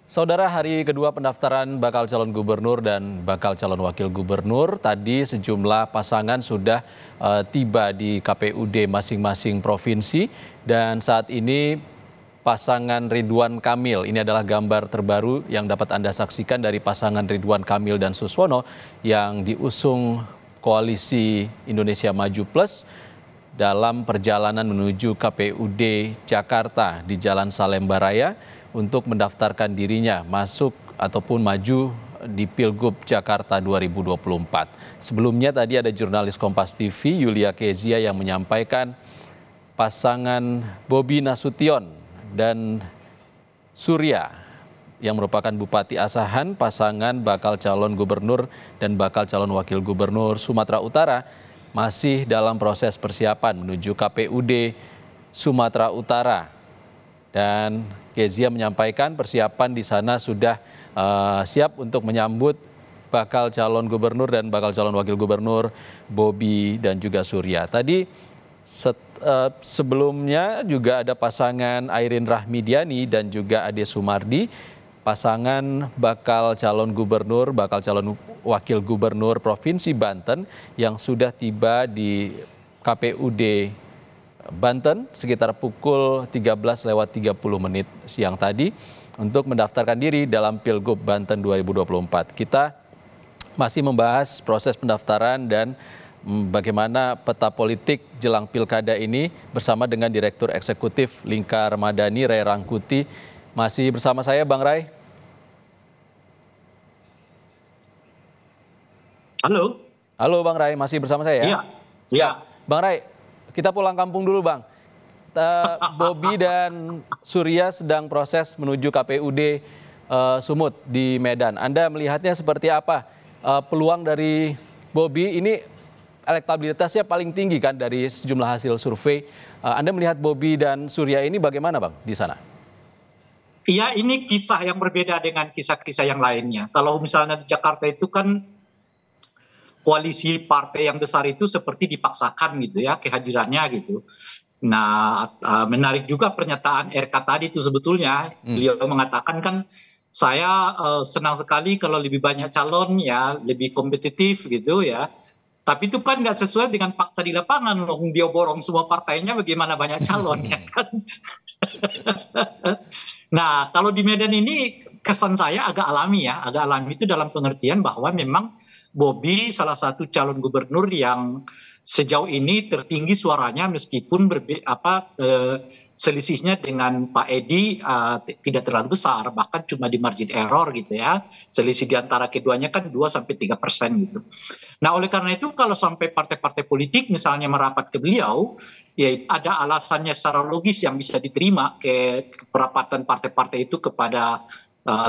Saudara, hari kedua pendaftaran bakal calon gubernur dan bakal calon wakil gubernur, tadi sejumlah pasangan sudah tiba di KPUD masing-masing provinsi dan saat ini pasangan Ridwan Kamil, ini adalah gambar terbaru yang dapat Anda saksikan dari pasangan Ridwan Kamil dan Suswono yang diusung Koalisi Indonesia Maju Plus dalam perjalanan menuju KPUD Jakarta di Jalan Salemba Raya untuk mendaftarkan dirinya masuk ataupun maju di Pilgub Jakarta 2024. Sebelumnya tadi ada jurnalis Kompas TV Yulia Kezia yang menyampaikan pasangan Bobi Nasution dan Surya yang merupakan Bupati Asahan, pasangan bakal calon gubernur dan bakal calon wakil gubernur Sumatera Utara masih dalam proses persiapan menuju KPUD Sumatera Utara. Dan Kezia menyampaikan persiapan di sana sudah siap untuk menyambut bakal calon gubernur dan bakal calon wakil gubernur Bobi dan juga Surya. Tadi sebelumnya juga ada pasangan Airin Rahmidiani dan juga Ade Sumardi, pasangan bakal calon gubernur, bakal calon wakil gubernur Provinsi Banten yang sudah tiba di KPUD Banten sekitar pukul 13.30 siang tadi untuk mendaftarkan diri dalam Pilgub Banten 2024. Kita masih membahas proses pendaftaran dan bagaimana peta politik jelang pilkada ini bersama dengan Direktur Eksekutif Lingkar Madani, Ray Rangkuti. Masih bersama saya, Bang Ray. Halo. Halo Bang Ray, masih bersama saya? Iya. Iya. Bang Ray, kita pulang kampung dulu, Bang. Bobi dan Surya sedang proses menuju KPUD Sumut di Medan. Anda melihatnya seperti apa? Peluang dari Bobi ini elektabilitasnya paling tinggi kan dari sejumlah hasil survei. Anda melihat Bobi dan Surya ini bagaimana, Bang, di sana? Iya, ini kisah yang berbeda dengan kisah-kisah yang lainnya. Kalau misalnya di Jakarta itu kan koalisi partai yang besar itu seperti dipaksakan gitu ya kehadirannya gitu. Nah, menarik juga pernyataan RK tadi itu sebetulnya. Beliau mengatakan kan saya senang sekali kalau lebih banyak calon ya, lebih kompetitif gitu ya. Tapi itu kan nggak sesuai dengan fakta di lapangan. Dia borong semua partainya bagaimana banyak calon ya kan. Nah, kalau di Medan ini kesan saya agak alami ya. Agak alami itu dalam pengertian bahwa memang Bobi salah satu calon gubernur yang sejauh ini tertinggi suaranya meskipun selisihnya dengan Pak Edi tidak terlalu besar, bahkan cuma di margin error gitu ya. Selisih di antara keduanya kan 2-3% gitu. Nah, oleh karena itu kalau sampai partai-partai politik misalnya merapat ke beliau, ya ada alasannya secara logis yang bisa diterima ke perapatan partai-partai itu kepada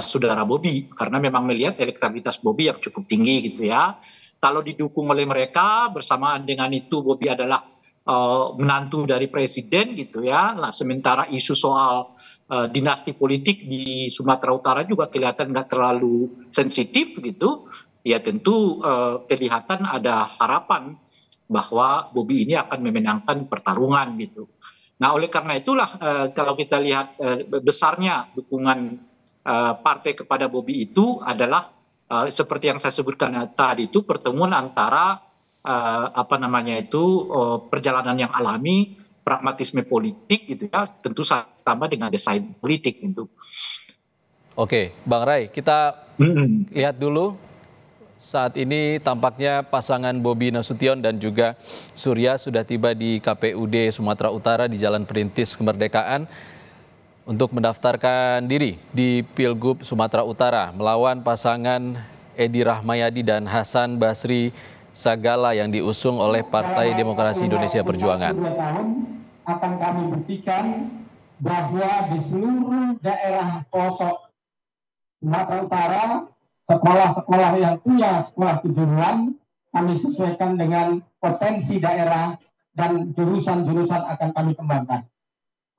saudara Bobi, karena memang melihat elektabilitas Bobi yang cukup tinggi gitu ya. Kalau didukung oleh mereka, bersamaan dengan itu Bobi adalah menantu dari presiden gitu ya. Nah, sementara isu soal dinasti politik di Sumatera Utara juga kelihatan nggak terlalu sensitif gitu. Ya tentu kelihatan ada harapan bahwa Bobi ini akan memenangkan pertarungan gitu. Nah, oleh karena itulah kalau kita lihat besarnya dukungan partai kepada Bobi itu adalah seperti yang saya sebutkan tadi itu pertemuan antara perjalanan yang alami, pragmatisme politik gitu ya, tentu sama dengan desain politik gitu. Oke, Bang Ray, kita lihat dulu. Saat ini tampaknya pasangan Bobi Nasution dan juga Surya sudah tiba di KPUD Sumatera Utara di Jalan Perintis Kemerdekaan untuk mendaftarkan diri di Pilgub Sumatera Utara melawan pasangan Edi Rahmayadi dan Hasan Basri Sagala yang diusung oleh Partai Demokrasi Indonesia Perjuangan. Akan kami buktikan bahwa di seluruh daerah pelosok Sumatera Utara, sekolah-sekolah yang punya sekolah tujuan kami sesuaikan dengan potensi daerah dan jurusan-jurusan akan kami kembangkan.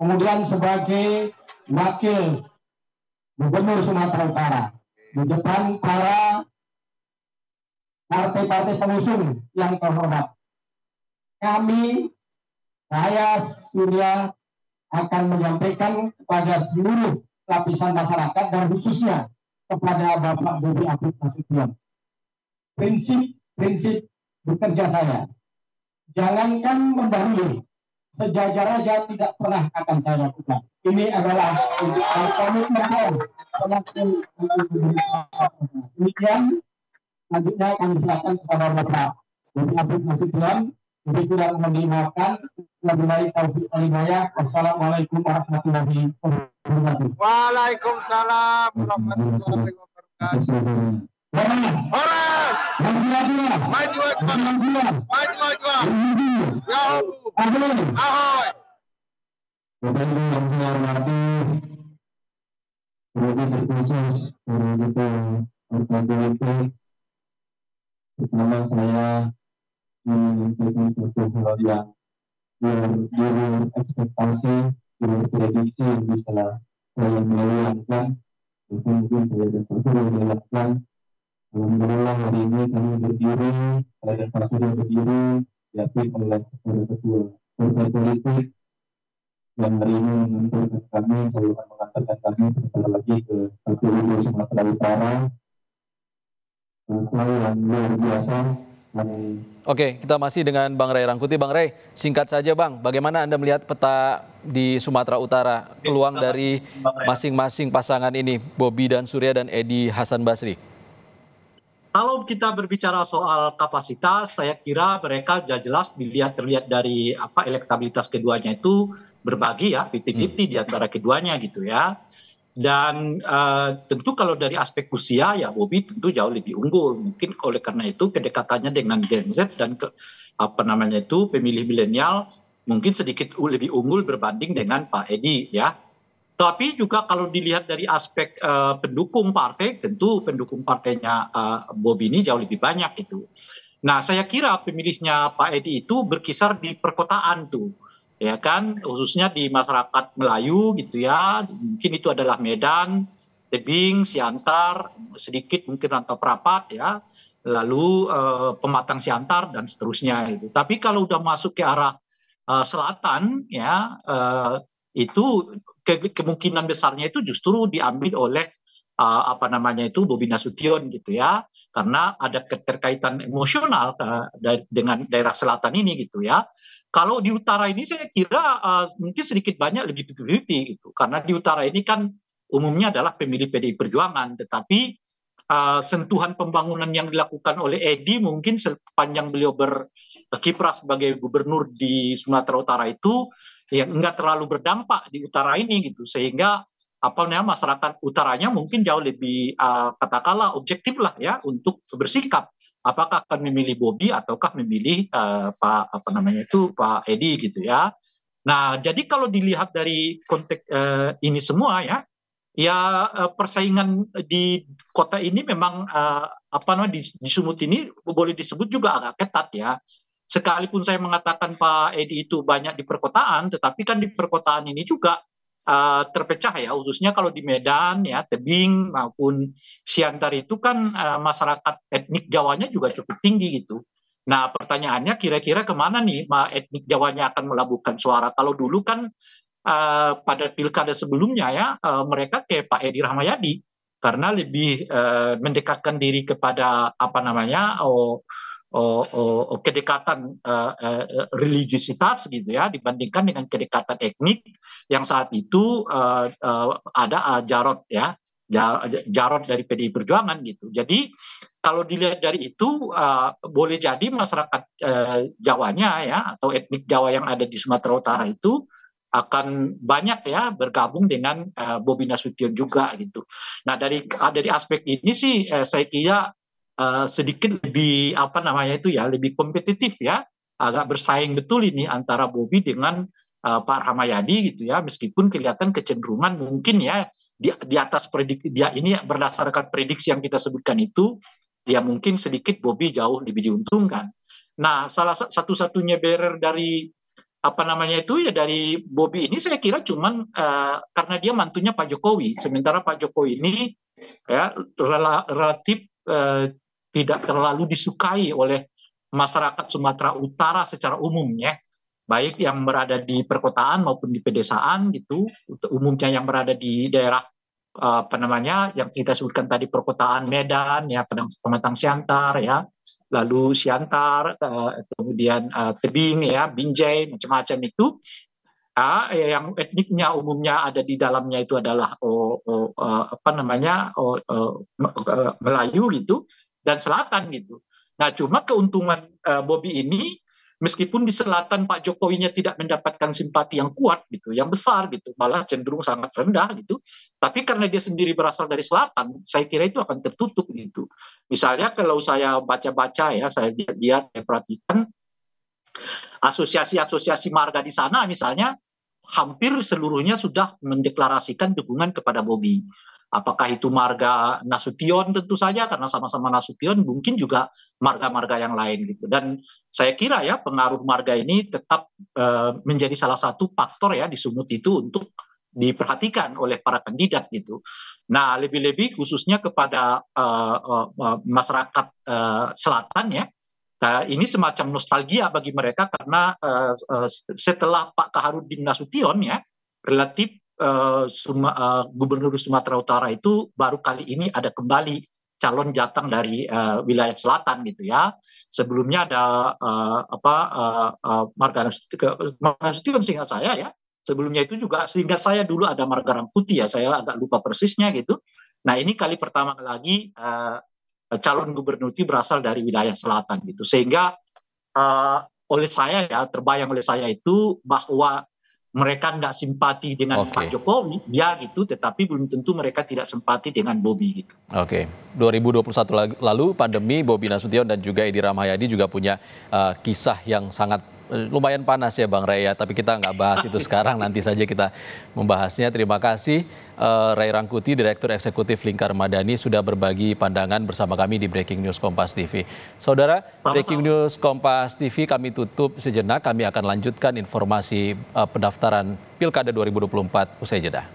Kemudian sebagai wakil gubernur Sumatera Utara di depan para partai-partai pengusung yang terhormat, saya Surya akan menyampaikan kepada seluruh lapisan masyarakat dan khususnya kepada Bapak Bobi Afif Nasution. Prinsip bekerja saya, jangankan mendahului, sejajar aja tidak pernah akan saya lakukan. Ini adalah komitmen saya. Demikian, selanjutnya kami silakan kepada Bapak Bobi Afif Nasution. Lebih kurang mendengarkan, wabillahi taufiq wal hidayah. Wassalamualaikum warahmatullahi wabarakatuh. Waalaikumsalam warahmatullahi wabarakatuh. Orang maju ahoy. Bapak Ibu yang saya hormati, terlebih terkhusus kita partai politik, pertama saya menyampaikan suatu hal yang luar ekspektasi, luar prediksi yang bisa saya bayangkan, mungkin saya dan Pak Surya bayangkan. Alhamdulillah hari ini kami berdiri, saya dan Pak Surya berdiri, diapit oleh ketua partai politik yang hari ini mengantarkan kami, saya akan mengantarkan kami sebentar lagi ke KPU Sumatera Utara. Saya yang luar biasa. Oke, kita masih dengan Bang Ray Rangkuti. Bang Ray, singkat saja Bang, bagaimana Anda melihat peta di Sumatera Utara, peluang dari masing-masing pasangan ini, Bobi dan Surya dan Edi Hasan Basri? Kalau kita berbicara soal kapasitas, saya kira mereka jelas terlihat dari elektabilitas keduanya itu berbagi ya, 50-50 di antara keduanya gitu ya. Dan tentu kalau dari aspek usia ya Bobi tentu jauh lebih unggul. Mungkin oleh karena itu kedekatannya dengan Gen Z dan pemilih milenial mungkin sedikit lebih unggul berbanding dengan Pak Edi ya. Tapi juga kalau dilihat dari aspek pendukung partai, tentu pendukung partainya Bobi ini jauh lebih banyak gitu. Nah saya kira pemilihnya Pak Edi itu berkisar di perkotaan tuh. Ya kan, khususnya di masyarakat Melayu gitu ya, mungkin itu adalah Medan, Tebing, Siantar, sedikit mungkin Rantau Prapat ya, lalu Pematang Siantar dan seterusnya itu. Tapi kalau udah masuk ke arah selatan ya, itu kemungkinan besarnya itu justru diambil oleh Bobi Nasution gitu ya, karena ada keterkaitan emosional dengan daerah selatan ini gitu ya. Kalau di utara ini saya kira mungkin sedikit banyak lebih 50-50 gitu, karena di utara ini kan umumnya adalah pemilih PDI Perjuangan, tetapi sentuhan pembangunan yang dilakukan oleh Edi mungkin sepanjang beliau berkiprah sebagai gubernur di Sumatera Utara itu yang enggak terlalu berdampak di utara ini gitu, sehingga masyarakat utaranya mungkin jauh lebih katakanlah objektif lah ya untuk bersikap apakah akan memilih Bobi ataukah memilih Pak Edi gitu ya. Nah jadi kalau dilihat dari konteks ini semua ya persaingan di kota ini memang di Sumut ini boleh disebut juga agak ketat ya. Sekalipun saya mengatakan Pak Edi itu banyak di perkotaan, tetapi kan di perkotaan ini juga terpecah ya, khususnya kalau di Medan ya, Tebing maupun Siantar itu kan masyarakat etnik Jawanya juga cukup tinggi gitu. Nah pertanyaannya kira-kira kemana nih etnik Jawanya akan melabuhkan suara? Kalau dulu kan pada pilkada sebelumnya ya mereka ke Pak Edi Rahmayadi karena lebih mendekatkan diri kepada kedekatan religiusitas gitu ya dibandingkan dengan kedekatan etnik yang saat itu ada Jarod dari PDI Perjuangan gitu. Jadi kalau dilihat dari itu boleh jadi masyarakat Jawanya ya atau etnik Jawa yang ada di Sumatera Utara itu akan banyak ya bergabung dengan Bobi Nasution juga gitu. Nah dari aspek ini sih saya kira sedikit lebih lebih kompetitif ya, agak bersaing betul ini antara Bobi dengan Pak Rahmayadi gitu ya, meskipun kelihatan kecenderungan mungkin ya di atas prediksi dia ini berdasarkan prediksi yang kita sebutkan itu dia mungkin sedikit Bobi jauh lebih diuntungkan. Nah salah satu-satunya barrier dari dari Bobi ini saya kira cuman karena dia mantunya Pak Jokowi, sementara Pak Jokowi ini ya relatif tidak terlalu disukai oleh masyarakat Sumatera Utara secara umumnya, baik yang berada di perkotaan maupun di pedesaan gitu, umumnya yang berada di daerah apa namanya yang kita sebutkan tadi perkotaan Medan ya, Pematang Siantar ya, lalu Siantar, kemudian Tebing ya, Binjai, macam-macam itu. Yang etniknya umumnya ada di dalamnya itu adalah apa namanya Melayu gitu dan Selatan gitu. Nah, cuma keuntungan Bobi ini meskipun di selatan Pak Jokowinya tidak mendapatkan simpati yang kuat gitu, yang besar gitu, malah cenderung sangat rendah gitu. Tapi karena dia sendiri berasal dari selatan, saya kira itu akan tertutup gitu. Misalnya kalau saya baca-baca ya, saya lihat, saya perhatikan asosiasi-asosiasi marga di sana misalnya hampir seluruhnya sudah mendeklarasikan dukungan kepada Bobi. Apakah itu marga Nasution tentu saja karena sama-sama Nasution, mungkin juga marga-marga yang lain gitu. Dan saya kira ya pengaruh marga ini tetap menjadi salah satu faktor ya di Sumut itu untuk diperhatikan oleh para kandidat gitu. Nah, lebih-lebih khususnya kepada masyarakat selatan ya. Ini semacam nostalgia bagi mereka karena setelah Pak Kaharudin Nasution ya relatif Gubernur Sumatera Utara itu baru kali ini ada kembali calon jatang dari wilayah selatan gitu ya. Sebelumnya ada Marga Nasution seingat saya ya. Sebelumnya itu juga seingat saya dulu ada Marga Rangkuti ya. Saya agak lupa persisnya gitu. Nah, ini kali pertama lagi calon gubernur itu berasal dari wilayah selatan gitu, sehingga oleh saya ya terbayang oleh saya itu bahwa mereka nggak simpati dengan Pak Jokowi ya gitu, tetapi belum tentu mereka tidak simpati dengan Bobi gitu. 2021 lalu pandemi, Bobi Nasution dan juga Edi Rahmayadi juga punya kisah yang sangat lumayan panas ya Bang Ray ya, tapi kita nggak bahas itu sekarang, nanti saja kita membahasnya. Terima kasih Ray Rangkuti, Direktur Eksekutif Lingkar Madani sudah berbagi pandangan bersama kami di Breaking News Kompas TV. Saudara, Breaking News Kompas TV kami tutup sejenak, kami akan lanjutkan informasi pendaftaran Pilkada 2024 usai jeda.